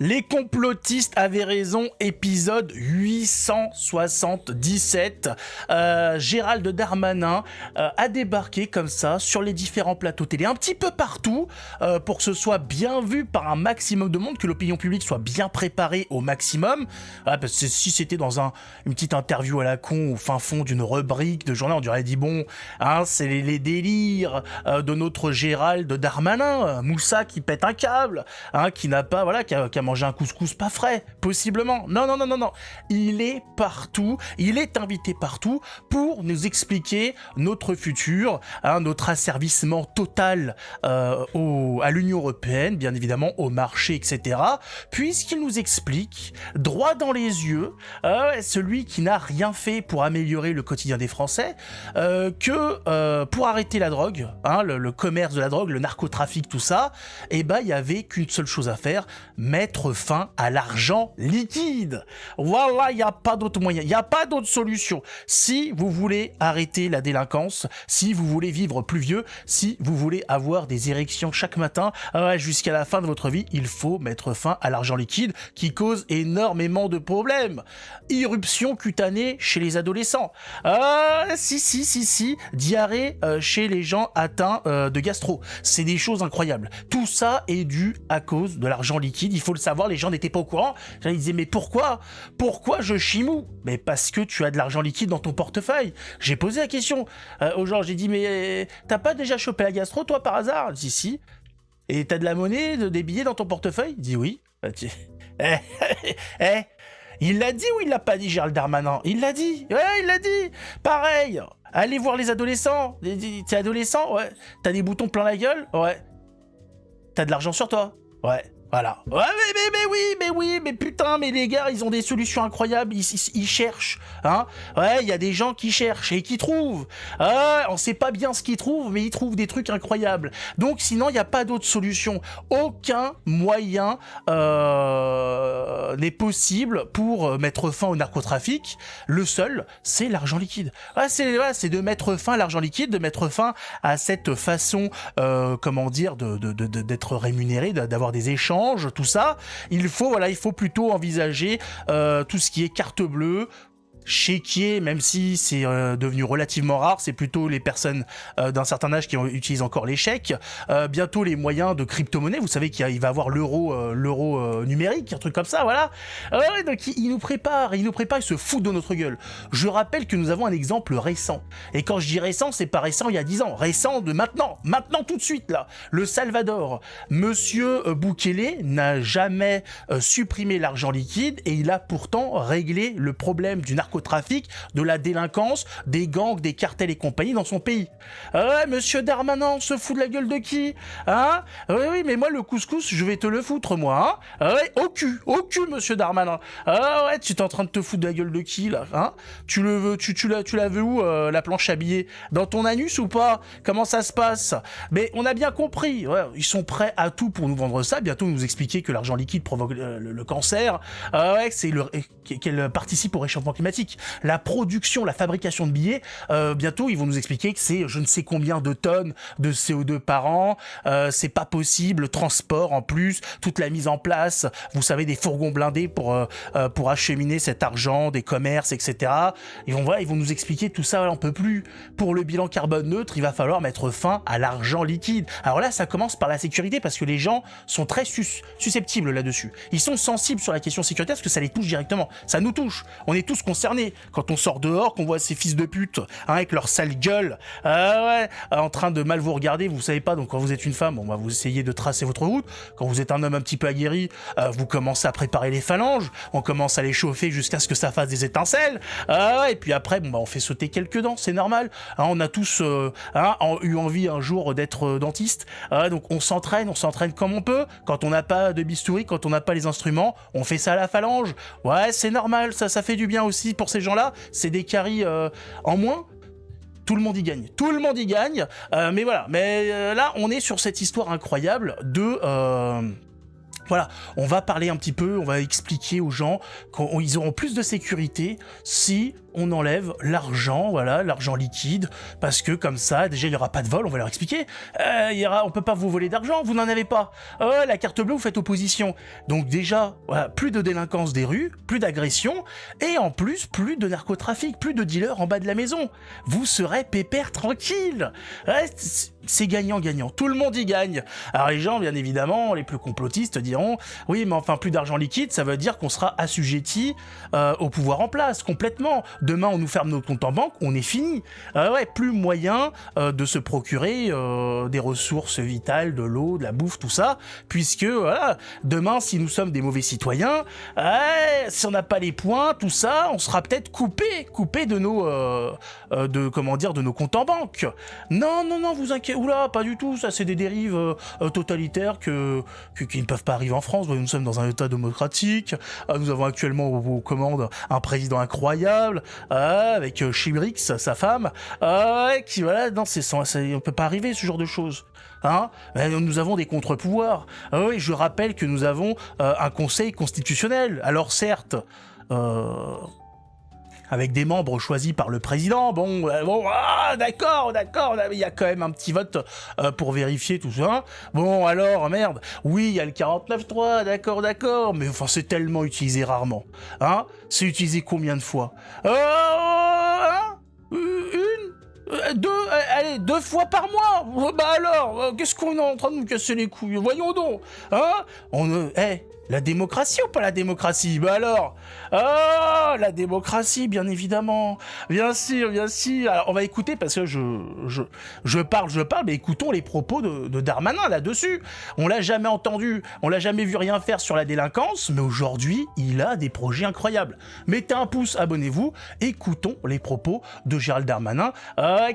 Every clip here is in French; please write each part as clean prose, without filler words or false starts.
Les complotistes avaient raison, épisode 877. Gérald Darmanin a débarqué comme ça sur les différents plateaux télé, un petit peu partout, pour que ce soit bien vu par un maximum de monde, que l'opinion publique soit bien préparée au maximum. Parce que si c'était dans une petite interview à la con au fin fond d'une rubrique de journal, on aurait dit bon, c'est les délires de notre Gérald Darmanin, Moussa qui pète un câble, qui n'a pas, qui a mangé un couscous pas frais, possiblement. Non. Il est partout, il est invité partout pour nous expliquer notre futur, notre asservissement total à l'Union Européenne, bien évidemment, au marché, etc. Puisqu'il nous explique, droit dans les yeux, celui qui n'a rien fait pour améliorer le quotidien des Français, que pour arrêter la drogue, le commerce de la drogue, le narcotrafic, tout ça, il y avait qu'une seule chose à faire, mettre fin à l'argent liquide. Voilà, il n'y a pas d'autre moyen, il n'y a pas d'autre solution. Si vous voulez arrêter la délinquance, si vous voulez vivre plus vieux, si vous voulez avoir des érections chaque matin jusqu'à la fin de votre vie, il faut mettre fin à l'argent liquide qui cause énormément de problèmes. Irruption cutanée chez les adolescents. Si. Diarrhée chez les gens atteints de gastro. C'est des choses incroyables. Tout ça est dû à cause de l'argent liquide. Il faut le savoir, les gens n'étaient pas au courant. Ils disaient mais pourquoi je chimou? Mais parce que tu as de l'argent liquide dans ton portefeuille. J'ai posé la question aux gens, j'ai dit mais t'as pas déjà chopé la gastro toi par hasard? Il dit si. Et t'as de la monnaie, des billets dans ton portefeuille? Il dit oui. Il l'a dit ou il l'a pas dit, Gérald Darmanin? Il l'a dit. Ouais, il l'a dit. Pareil. Allez voir les adolescents. T'es adolescent? Ouais. T'as des boutons plein la gueule? Ouais. T'as de l'argent sur toi? Ouais. Voilà. Ouais, mais putain, mais les gars, ils ont des solutions incroyables, ils cherchent, Ouais, il y a des gens qui cherchent et qui trouvent. On sait pas bien ce qu'ils trouvent, mais ils trouvent des trucs incroyables. Donc, sinon, il n'y a pas d'autre solution. Aucun moyen n'est possible pour mettre fin au narcotrafic. Le seul, c'est l'argent liquide. C'est de mettre fin à l'argent liquide, de mettre fin à cette façon, d'être rémunéré, d'avoir des échanges, tout ça. Il faut plutôt envisager tout ce qui est carte bleue, chéquier, même si c'est devenu relativement rare, c'est plutôt les personnes d'un certain âge qui utilisent encore les chèques. Bientôt les moyens de crypto-monnaie, vous savez qu'il va avoir l'euro numérique, un truc comme ça, voilà. Donc il nous prépare, il se fout de notre gueule. Je rappelle que nous avons un exemple récent. Et quand je dis récent, c'est pas récent il y a 10 ans, récent de maintenant tout de suite là. Le Salvador. Monsieur Bukele n'a jamais supprimé l'argent liquide et il a pourtant réglé le problème du narcotrafic, de la délinquance, des gangs, des cartels et compagnie dans son pays. Monsieur Darmanin, on se fout de la gueule de qui? Oui, mais moi le couscous, je vais te le foutre moi. Au cul, monsieur Darmanin. Tu es en train de te foutre de la gueule de qui là? Tu la veux où la planche à billets? Dans ton anus ou pas? Comment ça se passe? Mais on a bien compris, ils sont prêts à tout pour nous vendre ça, bientôt nous expliquer que l'argent liquide provoque le cancer, qu'elle participe au réchauffement climatique. La production, la fabrication de billets, bientôt ils vont nous expliquer que c'est je ne sais combien de tonnes de CO2 par an, c'est pas possible, le transport en plus, toute la mise en place, vous savez, des fourgons blindés pour acheminer cet argent, des commerces, etc. Ils vont nous expliquer tout ça, on peut plus. Pour le bilan carbone neutre, il va falloir mettre fin à l'argent liquide. Alors là, ça commence par la sécurité parce que les gens sont très susceptibles là-dessus. Ils sont sensibles sur la question sécurité parce que ça les touche directement. Ça nous touche. On est tous concernés. Quand on sort dehors, qu'on voit ces fils de pute avec leur sale gueule, en train de mal vous regarder, vous savez pas. Donc quand vous êtes une femme, vous essayez de tracer votre route. Quand vous êtes un homme un petit peu aguerri, vous commencez à préparer les phalanges. On commence à les chauffer jusqu'à ce que ça fasse des étincelles. Et puis après, on fait sauter quelques dents, c'est normal. On a tous eu envie un jour d'être dentiste. Donc on s'entraîne comme on peut. Quand on n'a pas de bistouri, quand on n'a pas les instruments, on fait ça à la phalange. Ouais, c'est normal, ça fait du bien aussi pour ces gens-là, c'est des caries en moins. Tout le monde y gagne. Mais voilà. Là, on est sur cette histoire incroyable de... Voilà, on va parler un petit peu, on va expliquer aux gens qu'ils auront plus de sécurité si on enlève l'argent, voilà, l'argent liquide, parce que comme ça, déjà, il n'y aura pas de vol, on va leur expliquer. On peut pas vous voler d'argent, vous n'en avez pas. La carte bleue, vous faites opposition. Donc déjà, voilà, plus de délinquance des rues, plus d'agression, et en plus, plus de narcotrafic, plus de dealers en bas de la maison. Vous serez pépère tranquille. Ouais, c'est gagnant-gagnant. Tout le monde y gagne. Alors les gens, bien évidemment, les plus complotistes diront « Oui, mais enfin, plus d'argent liquide, ça veut dire qu'on sera assujetti au pouvoir en place, complètement. Demain, on nous ferme nos comptes en banque, on est fini. Ouais, plus moyen de se procurer des ressources vitales, de l'eau, de la bouffe, tout ça, puisque, voilà, demain, si nous sommes des mauvais citoyens, si on n'a pas les points, tout ça, on sera peut-être coupé de nos... de nos comptes en banque. Non, vous inquiétez, oula, pas du tout, ça c'est des dérives totalitaires qui ne peuvent pas arriver en France. Nous sommes dans un état démocratique, nous avons actuellement aux commandes un président incroyable, avec Chibrix, sa femme, qui, voilà, non, on peut pas arriver ce genre de choses. Hein, nous avons des contre-pouvoirs. Oui, je rappelle que nous avons un conseil constitutionnel. Alors certes, avec des membres choisis par le président, d'accord, il y a quand même un petit vote pour vérifier tout ça. Bon, alors, merde, oui, il y a le 49.3, d'accord, mais enfin, c'est tellement utilisé rarement. Hein, c'est utilisé combien de fois? Deux fois par mois. Bah alors, qu'est-ce qu'on est en train de nous casser les couilles? Voyons donc. Hein, la démocratie ou pas la démocratie? Bah alors, la démocratie, bien évidemment, bien sûr. Alors, on va écouter parce que je parle, mais écoutons les propos de Darmanin là-dessus. On l'a jamais entendu, on l'a jamais vu rien faire sur la délinquance, mais aujourd'hui, il a des projets incroyables. Mettez un pouce, abonnez-vous, écoutons les propos de Gérald Darmanin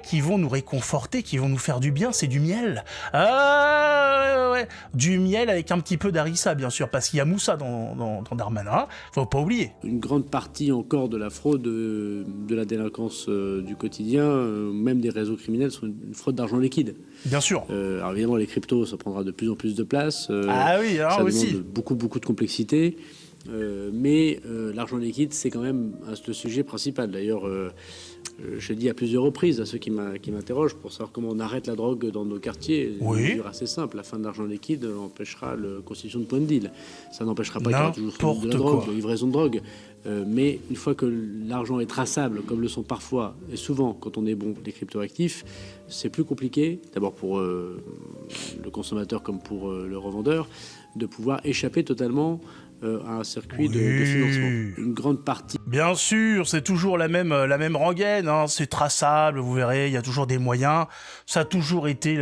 qui vont nous réconforter, qui vont nous faire du bien, c'est du miel. Ouais. Du miel avec un petit peu d'harissa, bien sûr, parce qu'il y a Moussa dans Darmanin, faut pas oublier. Une grande partie encore de la fraude de la délinquance du quotidien, même des réseaux criminels, sont une fraude d'argent liquide. Bien sûr. Alors évidemment, les cryptos, ça prendra de plus en plus de place. Ça aussi. Demande beaucoup de complexité. Mais l'argent liquide, c'est quand même le sujet principal. D'ailleurs, je dis à plusieurs reprises à ceux qui m'interrogent pour savoir comment on arrête la drogue dans nos quartiers. Oui. Une mesure assez simple. La fin de l'argent liquide empêchera la constitution de points de deal. Ça n'empêchera pas qu'il y aura toujours de la drogue, de livraison de drogue. Mais une fois que l'argent est traçable, comme le sont parfois et souvent quand on est bon les cryptoactifs, c'est plus compliqué, d'abord pour le consommateur comme pour le revendeur, de pouvoir échapper totalement à un circuit de financement. Une grande partie. Bien sûr, c'est toujours la même rengaine, hein, c'est traçable, vous verrez, il y a toujours des moyens. Ça a toujours été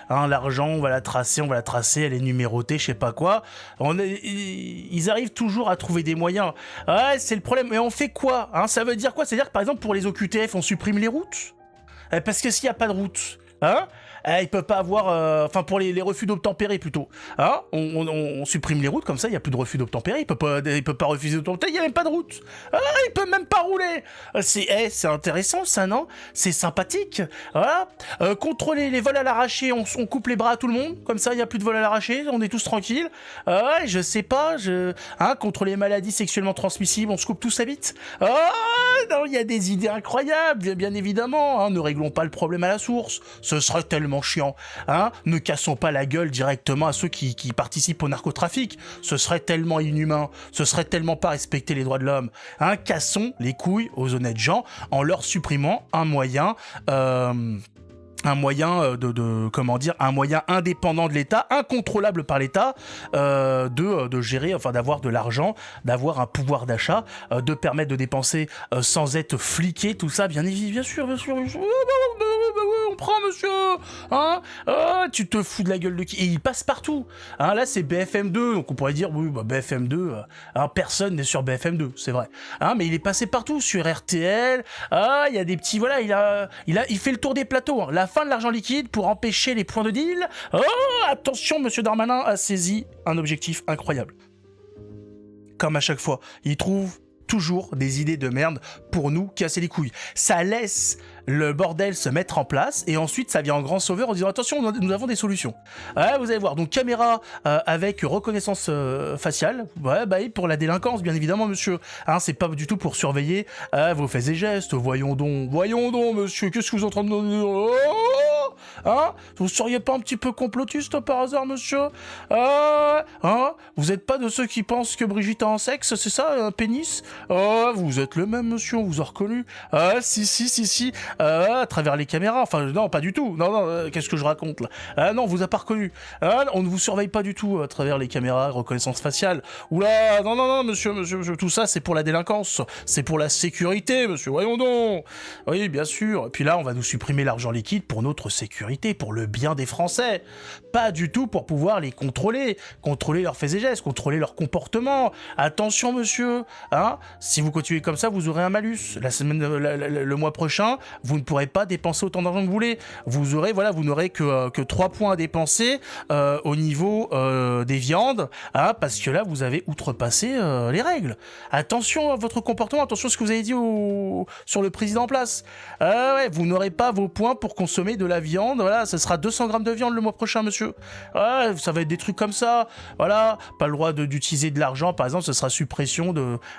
l'argent, on va la tracer, elle est numérotée, je sais pas quoi. Ils arrivent toujours à trouver des moyens. Ouais, c'est le problème. Mais on fait quoi, hein? Ça veut dire quoi? C'est-à-dire que par exemple pour les OQTF, on supprime les routes? Parce que s'il n'y a pas de route, hein, il peut pas avoir... pour les refus d'obtempérer plutôt. Hein, on supprime les routes, comme ça, il n'y a plus de refus d'obtempérer. Il peut pas refuser d'obtempérer, il n'y a même pas de route. Il peut même pas rouler. C'est intéressant, ça, non? C'est sympathique. Voilà. Contrôler les vols à l'arraché, on coupe les bras à tout le monde. Comme ça, il n'y a plus de vols à l'arraché, on est tous tranquilles. Je sais pas. Contre les maladies sexuellement transmissibles, on se coupe tous la bite. Non, il y a des idées incroyables, bien évidemment. Hein, ne réglons pas le problème à la source. Ce serait tellement chiant. Hein, ne cassons pas la gueule directement à ceux qui participent au narcotrafic. Ce serait tellement inhumain. Ce serait tellement pas respecter les droits de l'homme. Hein, cassons les couilles aux honnêtes gens en leur supprimant un moyen un moyen indépendant de l'État, incontrôlable par l'État, de gérer, enfin d'avoir de l'argent, d'avoir un pouvoir d'achat, de permettre de dépenser sans être fliqué, tout ça, bien sûr. On prend, monsieur, hein, tu te fous de la gueule de qui? Et il passe partout. Hein, là, c'est BFM2, donc on pourrait dire, oui, BFM2, personne n'est sur BFM2, c'est vrai. Hein, mais il est passé partout, sur RTL, il y a des petits, voilà, il fait le tour des plateaux. Hein. La fin de l'argent liquide pour empêcher les points de deal. Attention, monsieur Darmanin a saisi un objectif incroyable. Comme à chaque fois, il trouve toujours des idées de merde pour nous casser les couilles. Ça laisse le bordel se mettre en place et ensuite ça vient en grand sauveur en disant attention, nous avons des solutions. Ouais, vous allez voir, donc caméra avec reconnaissance faciale, ouais, bah, pour la délinquance bien évidemment monsieur, hein, c'est pas du tout pour surveiller vos faits et gestes, voyons donc monsieur, qu'est-ce que vous êtes en train de nous dire? Oh, hein, vous seriez pas un petit peu complotiste par hasard monsieur? Hein, vous êtes pas de ceux qui pensent que Brigitte a un sexe, c'est ça, un pénis? Vous êtes le même monsieur, on vous a reconnu. Si. À travers les caméras, enfin non, pas du tout, non, qu'est-ce que je raconte là? Non, on vous a pas reconnu, on ne vous surveille pas du tout à travers les caméras, reconnaissance faciale, oula, non, monsieur, tout ça c'est pour la délinquance, c'est pour la sécurité, monsieur, voyons donc, oui, bien sûr, et puis là on va nous supprimer l'argent liquide pour notre sécurité, pour le bien des Français, pas du tout pour pouvoir les contrôler leurs faits et gestes, contrôler leur comportement, attention monsieur, hein, si vous continuez comme ça, vous aurez un malus, le mois prochain, vous ne pourrez pas dépenser autant d'argent que vous voulez. Vous n'aurez que 3 points à dépenser au niveau des viandes, hein, parce que là, vous avez outrepassé les règles. Attention à votre comportement, attention à ce que vous avez dit sur le président en place. Ouais, vous n'aurez pas vos points pour consommer de la viande. Voilà, ce sera 200 grammes de viande le mois prochain, monsieur. Ouais, ça va être des trucs comme ça. Voilà, pas le droit d'utiliser de l'argent, par exemple, ce sera suppression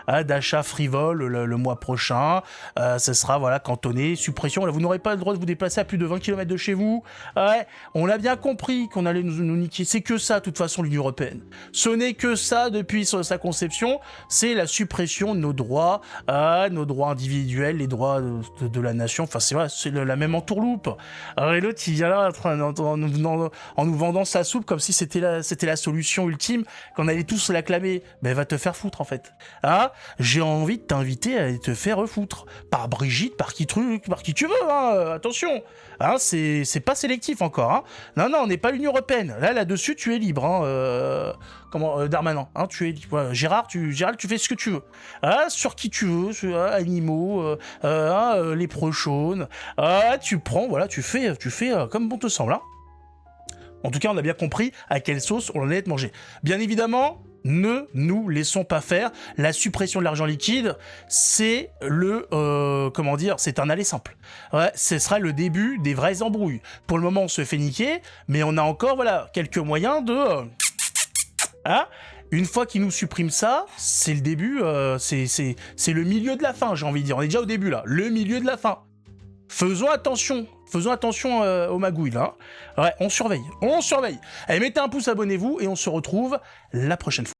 d'achat frivole le mois prochain. Ce sera, voilà, cantonné, suppression, là, vous n'aurez pas le droit de vous déplacer à plus de 20 km de chez vous. Ouais, on a bien compris qu'on allait nous niquer. C'est que ça, de toute façon, l'Union européenne. Ce n'est que ça depuis sa conception. C'est la suppression de nos droits individuels, les droits de la nation. Enfin, c'est la même entourloupe. Et l'autre, il vient là en nous vendant sa soupe comme si c'était la solution ultime, qu'on allait tous l'acclamer. Mais va te faire foutre, en fait. Hein, j'ai envie de t'inviter à te faire foutre. Par Brigitte, par qui tu veux, hein, attention, hein, c'est pas sélectif encore, hein. Non, on n'est pas l'Union européenne, là-dessus tu es libre, hein, Darmanin, hein, tu es libre, voilà. Gérald, tu fais ce que tu veux, hein, sur qui tu veux, animaux, les prochaunes, tu prends, voilà, tu fais comme bon te semble, hein. En tout cas, on a bien compris à quelle sauce on allait être mangé. Bien évidemment, ne nous laissons pas faire. La suppression de l'argent liquide, c'est c'est un aller simple. Ouais, ce sera le début des vraies embrouilles. Pour le moment, on se fait niquer, mais on a encore, voilà, quelques moyens de... Hein, une fois qu'ils nous suppriment ça, c'est le début, c'est le milieu de la fin, j'ai envie de dire. On est déjà au début, là. Le milieu de la fin. Faisons attention aux magouilles, là. Ouais, on surveille. Allez, mettez un pouce, abonnez-vous, et on se retrouve la prochaine fois.